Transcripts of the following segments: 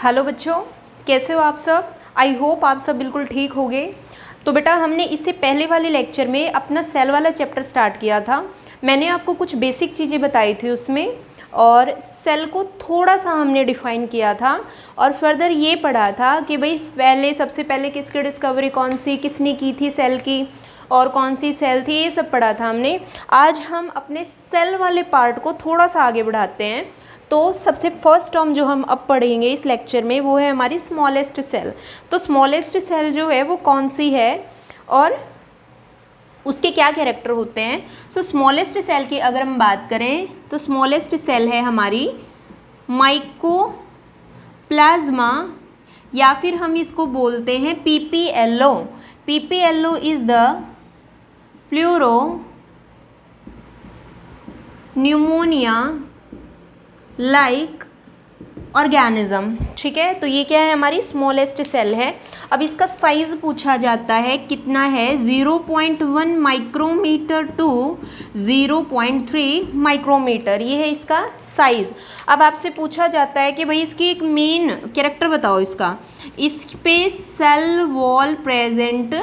Hello बच्चों, कैसे हो आप सब। आई होप आप सब बिल्कुल ठीक होंगे। तो बेटा हमने इससे पहले वाले लेक्चर में अपना सेल वाला चैप्टर स्टार्ट किया था। मैंने आपको कुछ बेसिक चीज़ें बताई थी उसमें, और सेल को थोड़ा सा हमने डिफ़ाइन किया था और फर्दर ये पढ़ा था कि भाई सबसे पहले किसकी डिस्कवरी कौन सी किसने की थी सेल की, और कौन सी सेल थी, ये सब पढ़ा था हमने। आज हम अपने सेल वाले पार्ट को थोड़ा सा आगे बढ़ाते हैं। तो सबसे फर्स्ट टर्म जो हम अब पढ़ेंगे इस लेक्चर में वो है हमारी स्मॉलेस्ट सेल। तो स्मॉलेस्ट सेल जो है वो कौन सी है और उसके क्या कैरेक्टर होते हैं। सो स्मॉलेस्ट सेल की अगर हम बात करें तो स्मॉलेस्ट सेल है हमारी माइकोप्लाज्मा, या फिर हम इसको बोलते हैं PPLO. PPLO is the pleuro pneumonia like organism. ठीक है, तो ये क्या है, हमारी स्मॉलेस्ट सेल है। अब इसका साइज़ पूछा जाता है, कितना है, 0.1 माइक्रोमीटर टू 0.3 माइक्रोमीटर, ये है इसका साइज़। अब आपसे पूछा जाता है कि भाई इसकी एक मेन कैरेक्टर बताओ इसका। इस पे सेल वॉल प्रेजेंट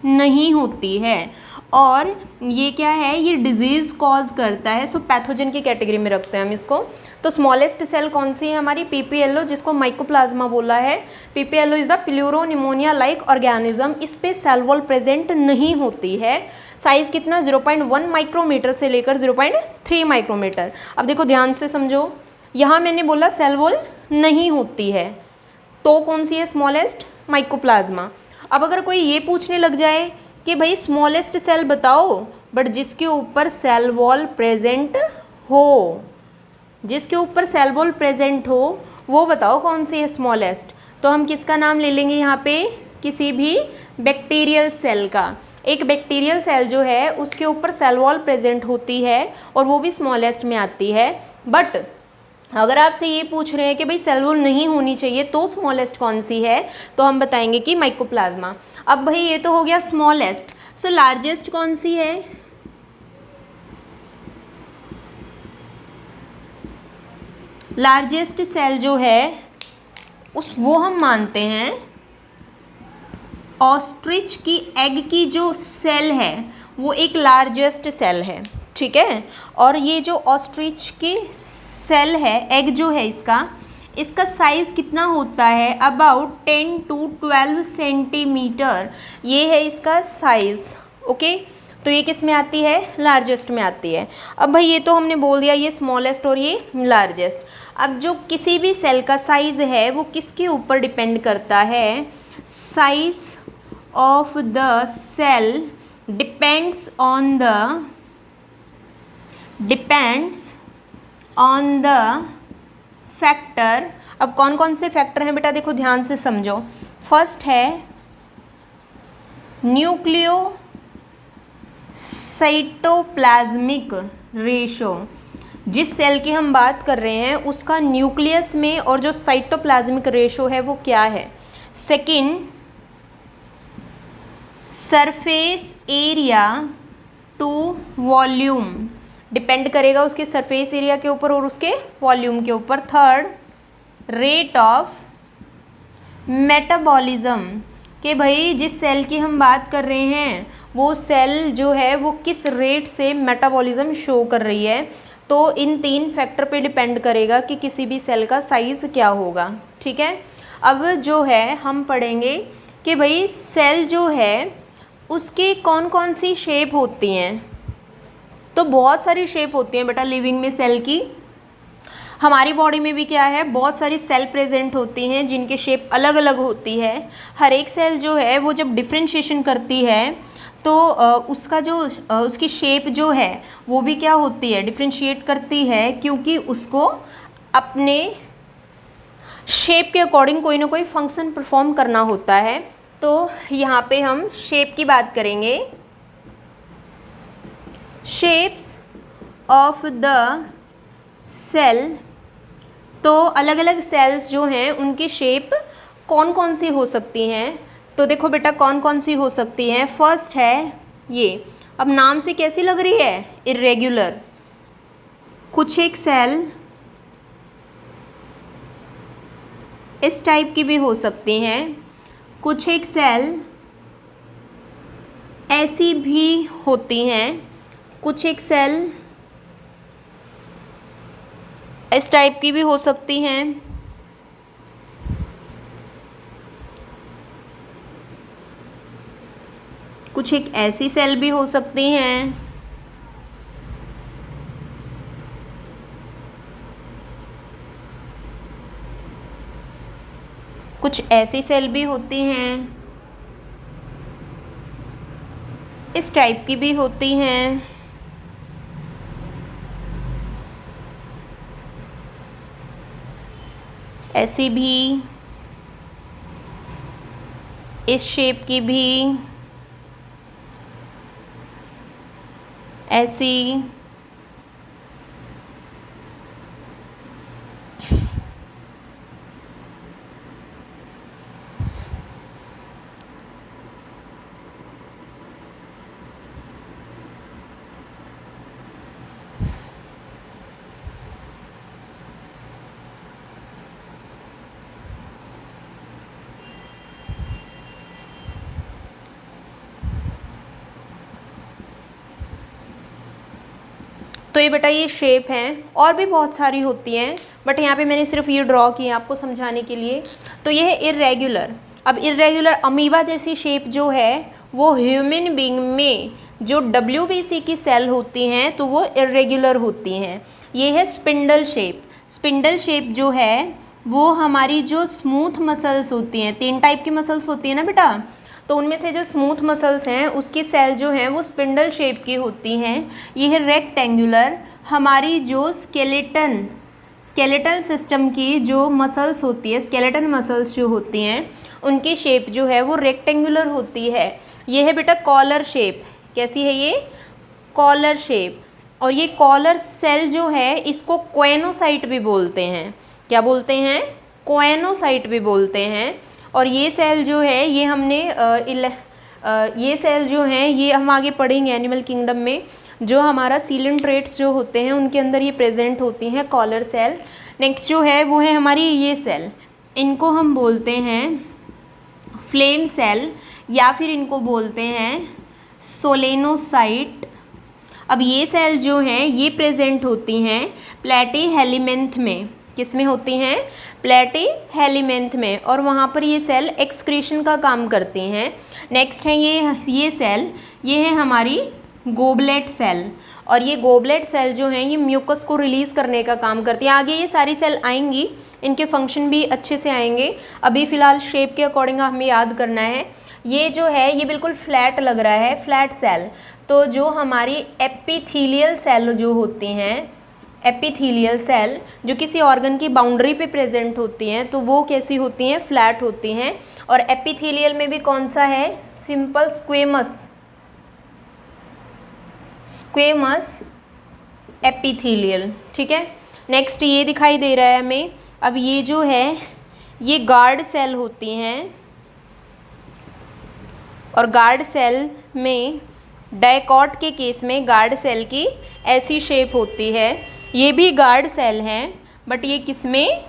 नहीं होती है, और ये क्या है, ये डिजीज़ कॉज करता है। सो पैथोजन की कैटेगरी में रखते हैं हम इसको। तो स्मॉलेस्ट सेल कौन सी है हमारी, पीपीएलओ, जिसको माइकोप्लाज्मा बोला है। PPLO is the pleuro pneumonia like organism. इस पे सेल वॉल प्रेजेंट नहीं होती है। साइज़ कितना, 0.1 माइक्रोमीटर से लेकर 0.3 माइक्रोमीटर। अब देखो ध्यान से समझो, यहाँ मैंने बोला सेल वॉल नहीं होती है, तो कौन सी है, स्मॉलेस्ट, माइकोप्लाज्मा। अब अगर कोई ये पूछने लग जाए कि भाई स्मॉलेस्ट सेल बताओ बट जिसके ऊपर सेल वॉल प्रेजेंट हो, जिसके ऊपर सेल वॉल प्रेजेंट हो वो बताओ कौन सी है स्मॉलेस्ट, तो हम किसका नाम ले लेंगे यहाँ पे, किसी भी बैक्टीरियल सेल का। एक बैक्टीरियल सेल जो है उसके ऊपर सेल वॉल प्रेजेंट होती है और वो भी स्मॉलेस्ट में आती है। बट अगर आपसे ये पूछ रहे हैं कि भाई सेल वॉल नहीं होनी चाहिए तो स्मॉलेस्ट कौन सी है, तो हम बताएंगे कि माइकोप्लाज्मा। अब भाई ये तो हो गया स्मॉलेस्ट। सो लार्जेस्ट कौन सी है, लार्जेस्ट सेल जो है वो हम मानते हैं ऑस्ट्रिच की एग की जो सेल है वो एक लार्जेस्ट सेल है। ठीक है, और ये जो ऑस्ट्रिच की सेल है, एग जो है इसका साइज़ कितना होता है, अबाउट 10 to 12 सेंटीमीटर, ये है इसका साइज़। ओके, तो ये किस में आती है, लार्जेस्ट में आती है। अब भाई ये तो हमने बोल दिया ये स्मॉलेस्ट और ये लार्जेस्ट। अब जो किसी भी सेल का साइज़ है वो किसके ऊपर डिपेंड करता है, size of the cell depends on the factor. अब कौन कौन से फैक्टर हैं बेटा, देखो ध्यान से समझो। फर्स्ट है न्यूक्लियो साइटोप्लाज्मिक रेशो। जिस सेल की हम बात कर रहे हैं उसका न्यूक्लियस में और जो साइटोप्लाज्मिक रेशो है वो क्या है। Second, surface area to volume, depend करेगा उसके सरफेस एरिया के ऊपर और उसके वॉल्यूम के ऊपर। थर्ड, रेट ऑफ मेटाबॉलिज्म, कि भाई जिस सेल की हम बात कर रहे हैं वो सेल जो है वो किस रेट से मेटाबॉलिज्म शो कर रही है। तो इन 3 फैक्टर पे डिपेंड करेगा कि किसी भी सेल का साइज़ क्या होगा। ठीक है, अब जो है हम पढ़ेंगे कि भाई सेल जो है उसकी कौन कौन सी शेप होती हैं। तो बहुत सारी शेप होती हैं बेटा लिविंग में सेल की। हमारी बॉडी में भी क्या है, बहुत सारी सेल प्रेजेंट होती हैं जिनकी शेप अलग अलग होती है। हर एक सेल जो है वो जब डिफ्रेंशिएशन करती है तो उसका जो उसकी शेप जो है वो भी क्या होती है, डिफ्रेंशिएट करती है, क्योंकि उसको अपने शेप के अकॉर्डिंग कोई ना कोई फंक्शन परफॉर्म करना होता है। तो यहाँ पे हम शेप की बात करेंगे। शेप्स ऑफ द सेल, तो अलग अलग सेल्स जो हैं उनकी शेप कौन कौन सी हो सकती हैं। तो देखो बेटा कौन कौन सी हो सकती हैं। फर्स्ट है ये, अब नाम से कैसी लग रही है, इर्रेगुलर। कुछ एक सेल इस टाइप की भी हो सकती हैं, कुछ एक सेल ऐसी भी होती हैं, कुछ एक सेल इस टाइप की भी हो सकती हैं, कुछ एक ऐसी सेल भी हो सकती हैं, कुछ ऐसी सेल भी होती हैं, इस टाइप की भी होती हैं, ऐसी भी, इस शेप की भी, ऐसी, तो ये बेटा ये शेप हैं, और भी बहुत सारी होती हैं, बट यहाँ पे मैंने सिर्फ ये ड्रॉ की है आपको समझाने के लिए। तो ये है इर्रेगुलर। अब इर्रेगुलर अमीबा जैसी शेप जो है वो ह्यूमन बीइंग में जो WBC की सेल होती हैं तो वो इर्रेगुलर होती हैं। ये है स्पिंडल शेप। स्पिंडल शेप जो है वो हमारी जो स्मूथ मसल्स होती हैं, 3 टाइप की मसल्स होती हैं ना बेटा, तो उनमें से जो स्मूथ मसल्स हैं उसकी सेल जो हैं वो स्पिंडल शेप की होती हैं। ये है रेक्टेंगुलर। हमारी जो स्केलेटल सिस्टम की जो मसल्स होती है, स्केलेटन मसल्स जो होती हैं उनकी शेप जो है वो रेक्टेंगुलर होती है। ये है बेटा कॉलर शेप। कैसी है ये? Collar shape. और ये कॉलर सेल जो है इसको कोएनोसाइट भी बोलते हैं। क्या बोलते हैं? कोएनोसाइट भी बोलते हैं। और ये सेल जो है ये हमने ये सेल जो हैं ये हम आगे पढ़ेंगे एनिमल किंगडम में, जो हमारा सीलेंट्रेट्स जो होते हैं उनके अंदर ये प्रेजेंट होती हैं कॉलर सेल। नेक्स्ट जो है वो है हमारी ये सेल, इनको हम बोलते हैं फ्लेम सेल या फिर इनको बोलते हैं सोलेनोसाइट। अब ये सेल जो हैं ये प्रेजेंट होती हैं प्लेटीहेलिमेंथ में। किस में होती हैं? प्लेटीहेलिमेंथ में। और वहाँ पर ये सेल एक्सक्रीशन का काम करती हैं। नेक्स्ट है ये सेल, ये है हमारी गोबलेट सेल। और ये गोबलेट सेल जो हैं ये म्यूकस को रिलीज़ करने का काम करती है। आगे ये सारी सेल आएंगी, इनके फंक्शन भी अच्छे से आएंगे। अभी फ़िलहाल शेप के अकॉर्डिंग हमें याद करना है। ये जो है ये बिल्कुल फ्लैट लग रहा है, फ्लैट सेल। तो जो हमारी एपिथीलियल सेल जो होती हैं, एपिथीलियल सेल जो किसी ऑर्गन की बाउंड्री पे प्रेजेंट होती हैं तो वो कैसी होती हैं? फ्लैट होती हैं। और एपिथीलियल में भी कौन सा है? Simple squamous epithelial. ठीक है। नेक्स्ट ये दिखाई दे रहा है हमें। अब ये जो है ये गार्ड सेल होती हैं। और गार्ड सेल में डायकॉट के केस में गार्ड सेल की ऐसी शेप होती है। ये भी गार्ड सेल हैं बट ये किस में?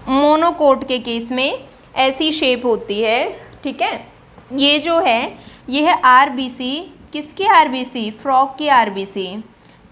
मोनोकोट के केस में ऐसी शेप होती है। ठीक है। ये जो है ये है RBC। किसकी RBC? फ्रॉग की RBC।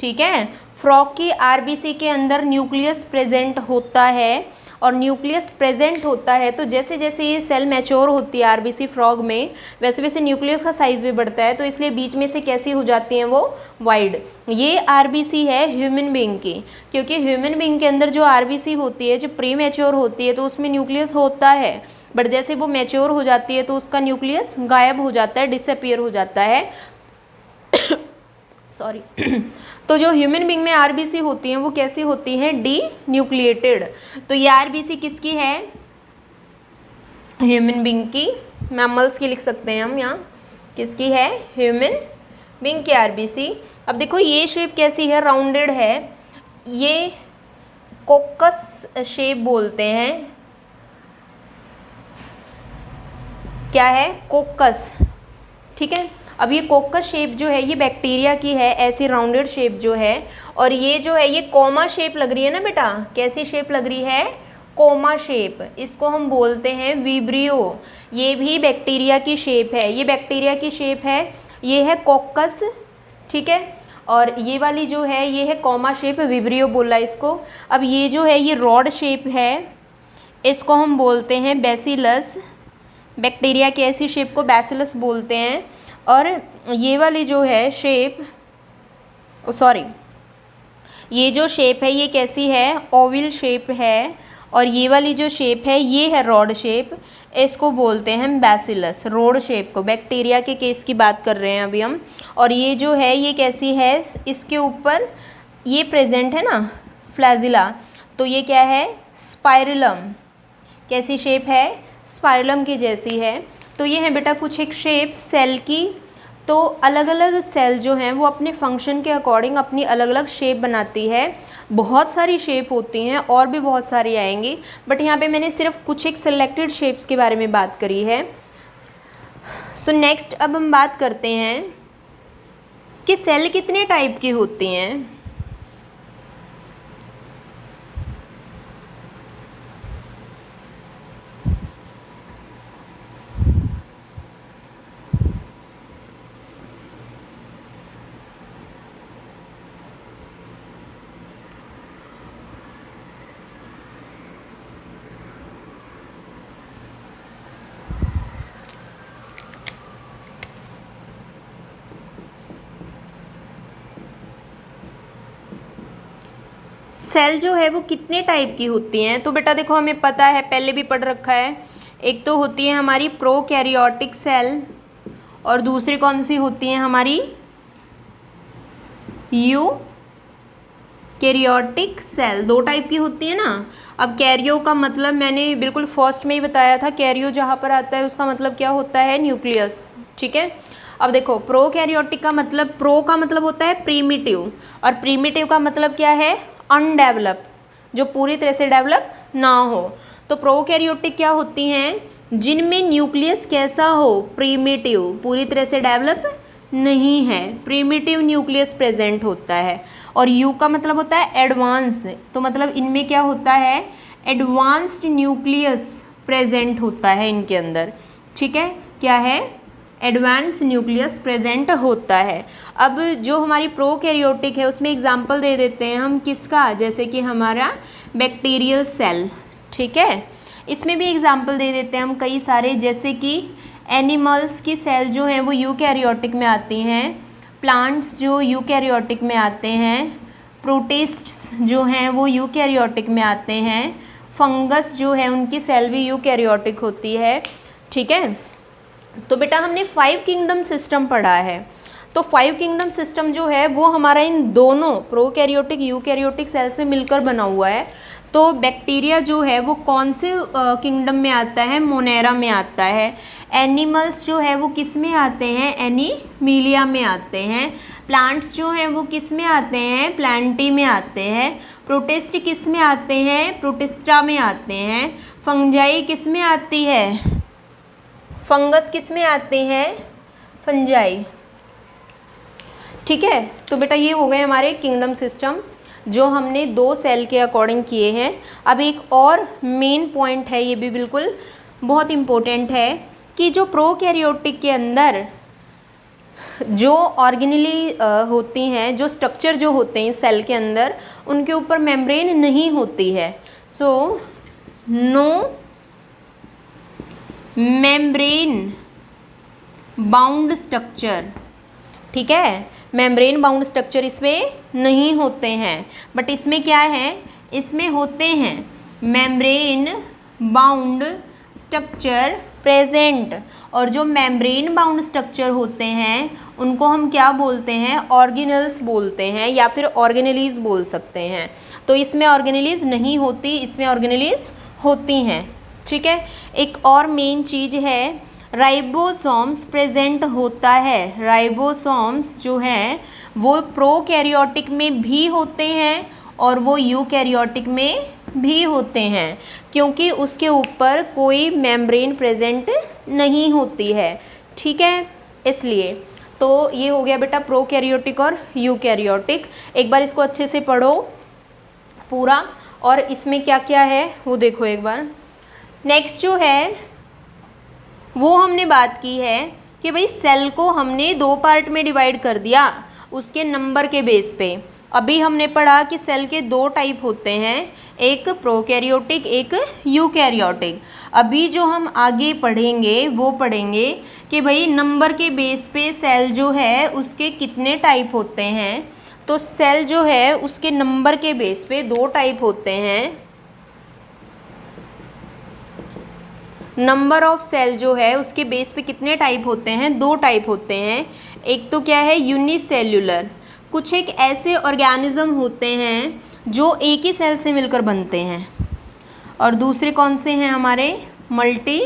ठीक है। फ्रॉग की RBC के अंदर न्यूक्लियस प्रेजेंट होता है। और न्यूक्लियस प्रेजेंट होता है तो जैसे जैसे ये सेल मैच्योर होती है RBC फ्रॉग में, वैसे वैसे न्यूक्लियस का साइज़ भी बढ़ता है। तो इसलिए बीच में से कैसी हो जाती हैं वो? वाइड। ये RBC है ह्यूमन बीइंग की, क्योंकि ह्यूमन बीइंग के अंदर जो RBC होती है जो प्री मैच्योर होती है तो उसमें न्यूक्लियस होता है, बट जैसे वो मैच्योर हो जाती है तो उसका न्यूक्लियस गायब हो जाता है, डिसअपियर हो जाता है। सॉरी। तो जो ह्यूमन बीइंग में RBC होती हैं वो कैसी होती हैं? D nucleated. तो ये RBC किसकी है? ह्यूमन बीइंग की। मैमल्स की लिख सकते हैं हम यहाँ। किसकी है? ह्यूमन बीइंग की RBC। अब देखो ये शेप कैसी है? राउंडेड है। ये कोकस शेप बोलते हैं। क्या है? कोकस। ठीक है। अब ये कोकस शेप जो है ये बैक्टीरिया की है, ऐसी राउंडेड शेप जो है। और ये जो है ये कोमा शेप लग रही है ना बेटा? कैसी शेप लग रही है? कोमा शेप, इसको हम बोलते हैं विब्रियो। ये भी बैक्टीरिया की शेप है, ये बैक्टीरिया की शेप है, ये है कोकस, ठीक है। और ये वाली जो है ये है कोमा शेप, विब्रियो बोला इसको। अब ये जो है ये रॉड शेप है, इसको हम बोलते हैं बैसिलस। बैक्टीरिया की ऐसी शेप को बैसिलस बोलते हैं। और ये वाली जो है शेप, सॉरी, ये जो शेप है ये कैसी है, ओवल शेप है। और ये वाली जो शेप है ये है रॉड शेप, इसको बोलते हैं हम बैसिलस। रॉड शेप को, बैक्टीरिया के केस की बात कर रहे हैं अभी हम। और ये जो है ये कैसी है, इसके ऊपर ये प्रेजेंट है ना फ्लैजिला, तो ये क्या है, स्पाइरलम। कैसी शेप है, स्पाइरलम की जैसी है। तो ये है बेटा कुछ एक शेप सेल की। तो अलग अलग सेल जो हैं वो अपने फंक्शन के अकॉर्डिंग अपनी अलग अलग शेप बनाती है। बहुत सारी शेप होती हैं और भी बहुत सारी आएंगी, बट यहाँ पे मैंने सिर्फ कुछ एक सिलेक्टेड शेप्स के बारे में बात करी है। सो नेक्स्ट अब हम बात करते हैं कि सेल कितने टाइप की होती हैं। सेल जो है वो कितने टाइप की होती हैं, तो बेटा देखो हमें पता है, पहले भी पढ़ रखा है। एक तो होती है हमारी प्रोकैरियोटिक सेल, और दूसरी कौन सी होती है हमारी, यूकैरियोटिक सेल। दो टाइप की होती है ना। अब कैरियो का मतलब मैंने बिल्कुल फर्स्ट में ही बताया था, कैरियो जहाँ पर आता है उसका मतलब क्या होता है, न्यूक्लियस, ठीक है। अब देखो प्रोकैरियोटिक का मतलब, प्रो का मतलब होता है प्रीमिटिव, और प्रीमिटिव का मतलब क्या है, अनडेवलप, जो पूरी तरह से डेवलप ना हो। तो प्रोकैरियोटिक क्या होती हैं, जिनमें न्यूक्लियस कैसा हो, प्रीमिटिव, पूरी तरह से डेवलप नहीं है, प्रीमिटिव न्यूक्लियस प्रेजेंट होता है। और यू का मतलब होता है एडवांस, तो मतलब इनमें क्या होता है, एडवांस्ड न्यूक्लियस प्रेजेंट होता है इनके अंदर, ठीक है। क्या है, एडवांस न्यूक्लियस प्रेजेंट होता है। अब जो हमारी प्रोकैरियोटिक है उसमें एग्जाम्पल दे देते हैं हम किसका, जैसे कि हमारा बैक्टीरियल सेल, ठीक है। इसमें भी एग्जाम्पल दे देते हैं हम कई सारे, जैसे कि एनिमल्स की सेल जो हैं वो यूकैरियोटिक में आती हैं, प्लांट्स जो यूकैरियोटिक में आते हैं, प्रोटिस्ट्स जो हैं वो यूकैरियोटिक में आते हैं, फंगस जो है उनकी सेल भी यूकैरियोटिक होती है, ठीक है। तो बेटा हमने 5 किंगडम सिस्टम पढ़ा है। तो 5 किंगडम सिस्टम जो है वो हमारा इन दोनों प्रोकैरियोटिक यूकैरियोटिक सेल से मिलकर बना हुआ है। तो बैक्टीरिया जो है वो कौन से किंगडम में आता है, मोनेरा में आता है। एनिमल्स जो है वो किस में आते हैं, एनीमिलिया में आते हैं। प्लांट्स जो हैं वो किस में आते हैं, प्लांटी में आते हैं। प्रोटिस्ट किस में आते हैं, प्रोटिस्टा में आते हैं। फंजाई किस में आती है, फंगस किस में आते हैं, फंजाई, ठीक है। तो बेटा ये हो गए हमारे किंगडम सिस्टम जो हमने 2 सेल के अकॉर्डिंग किए हैं। अब एक और मेन पॉइंट है, ये भी बिल्कुल बहुत इम्पोर्टेंट है, कि जो प्रोकैरियोटिक के अंदर जो ऑर्गेनेली होती हैं, जो स्ट्रक्चर जो होते हैं सेल के अंदर, उनके ऊपर मेम्ब्रेन नहीं होती है। So no membrane bound structure, ठीक है। मेम्ब्रेन बाउंड स्ट्रक्चर इसमें नहीं होते हैं, बट इसमें क्या है, इसमें होते हैं मेम्ब्रेन बाउंड स्ट्रक्चर प्रेजेंट। और जो मेम्ब्रेन बाउंड स्ट्रक्चर होते हैं उनको हम क्या बोलते हैं, ऑर्गेनेल्स बोलते हैं, या फिर ऑर्गेनेलीज बोल सकते हैं। तो इसमें ऑर्गेनेलीज नहीं होती, इसमें ऑर्गेनेलीज होती हैं, ठीक है। एक और मेन चीज़ है, राइबोसोम्स प्रेजेंट होता है। राइबोसोम्स जो हैं वो प्रोकैरियोटिक में भी होते हैं और वो यूकैरियोटिक में भी होते हैं, क्योंकि उसके ऊपर कोई मेम्ब्रेन प्रेजेंट नहीं होती है, ठीक है। इसलिए तो ये हो गया बेटा प्रोकैरियोटिक और यूकैरियोटिक। एक बार इसको अच्छे से पढ़ो पूरा, और इसमें क्या क्या है वो देखो एक बार। नेक्स्ट जो है वो हमने बात की है कि भाई सेल को हमने 2 पार्ट में डिवाइड कर दिया उसके नंबर के बेस पे। अभी हमने पढ़ा कि सेल के 2 टाइप होते हैं, एक प्रोकैरियोटिक एक यूकैरियोटिक। अभी जो हम आगे पढ़ेंगे वो पढ़ेंगे कि भाई नंबर के बेस पे सेल जो है उसके कितने टाइप होते हैं। तो सेल जो है उसके नंबर के बेस पे 2 टाइप होते हैं। नंबर ऑफ सेल जो है उसके बेस पे कितने टाइप होते हैं, 2 टाइप होते हैं। एक तो क्या है यूनिसेल्युलर, कुछ एक ऐसे ऑर्गेनिज्म होते हैं जो एक ही सेल से मिलकर बनते हैं, और दूसरे कौन से हैं हमारे मल्टी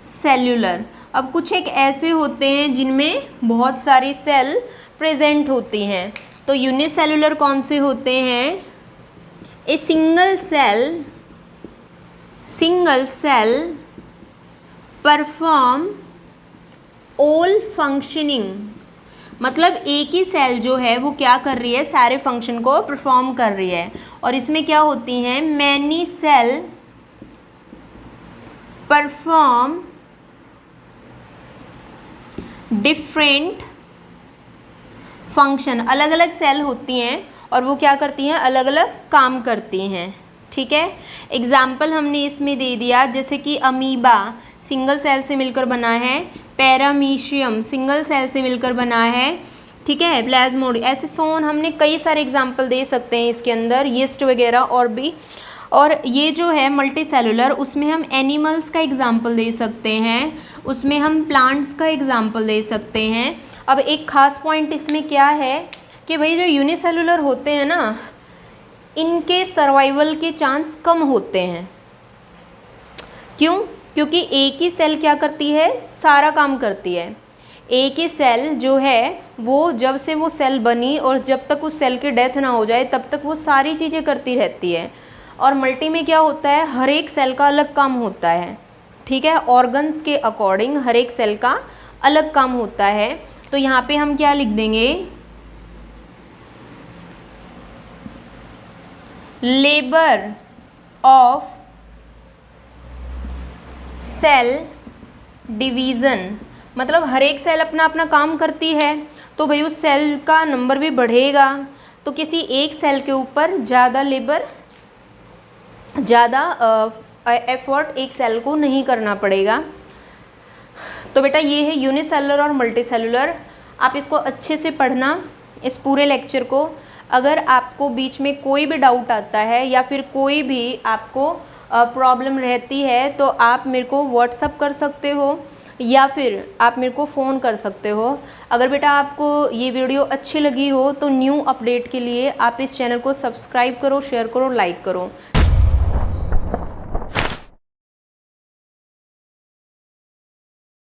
सेल्युलर। अब कुछ एक ऐसे होते हैं जिनमें बहुत सारी सेल प्रेजेंट होती हैं। तो यूनिसेल्युलर कौन से होते हैं, a single cell perform all functioning, मतलब एक ही सेल जो है वो क्या कर रही है, सारे फंक्शन को परफॉर्म कर रही है। और इसमें क्या होती हैं, many cell perform different function, अलग अलग सेल होती हैं और वो क्या करती हैं, अलग अलग काम करती हैं। ठीक है, एग्जाम्पल हमने इसमें दे दिया, जैसे कि अमीबा सिंगल सेल से मिलकर बना है, पैरामीशियम सिंगल सेल से मिलकर बना है, ठीक है, प्लाज्मोडियम, ऐसे सोन हमने कई सारे एग्जाम्पल दे सकते हैं इसके अंदर, यीस्ट वगैरह और भी। और ये जो है मल्टी सेलुलर, उसमें हम एनिमल्स का एग्जाम्पल दे सकते हैं, उसमें हम प्लांट्स का एग्जाम्पल दे सकते हैं। अब एक ख़ास पॉइंट इसमें क्या है कि भाई जो यूनिसेलुलर होते हैं ना, इनके सर्वाइवल के चांस कम होते हैं। क्यों? क्योंकि एक ही सेल क्या करती है, सारा काम करती है। एक ही सेल जो है वो जब से वो सेल बनी और जब तक उस सेल की डेथ ना हो जाए तब तक वो सारी चीज़ें करती रहती है। और मल्टी में क्या होता है, हर एक सेल का अलग काम होता है। ठीक है, ऑर्गन्स के अकॉर्डिंग हर एक सेल का अलग काम होता है। तो यहाँ पे हम क्या लिख देंगे, लेबर ऑफ सेल डिवीज़न, मतलब हर एक सेल अपना अपना काम करती है, तो भाई उस सेल का नंबर भी बढ़ेगा। तो किसी एक सेल के ऊपर ज़्यादा लेबर, ज़्यादा एफर्ट एक सेल को नहीं करना पड़ेगा। तो बेटा ये है यूनिसेलुलर और मल्टी सेलुलर। आप इसको अच्छे से पढ़ना, इस पूरे लेक्चर को। अगर आपको बीच में कोई भी डाउट आता है या फिर कोई भी आपको प्रॉब्लम रहती है तो आप मेरे को व्हाट्सअप कर सकते हो या फिर आप मेरे को फ़ोन कर सकते हो। अगर बेटा आपको ये वीडियो अच्छी लगी हो तो न्यू अपडेट के लिए आप इस चैनल को सब्सक्राइब करो, शेयर करो, लाइक करो।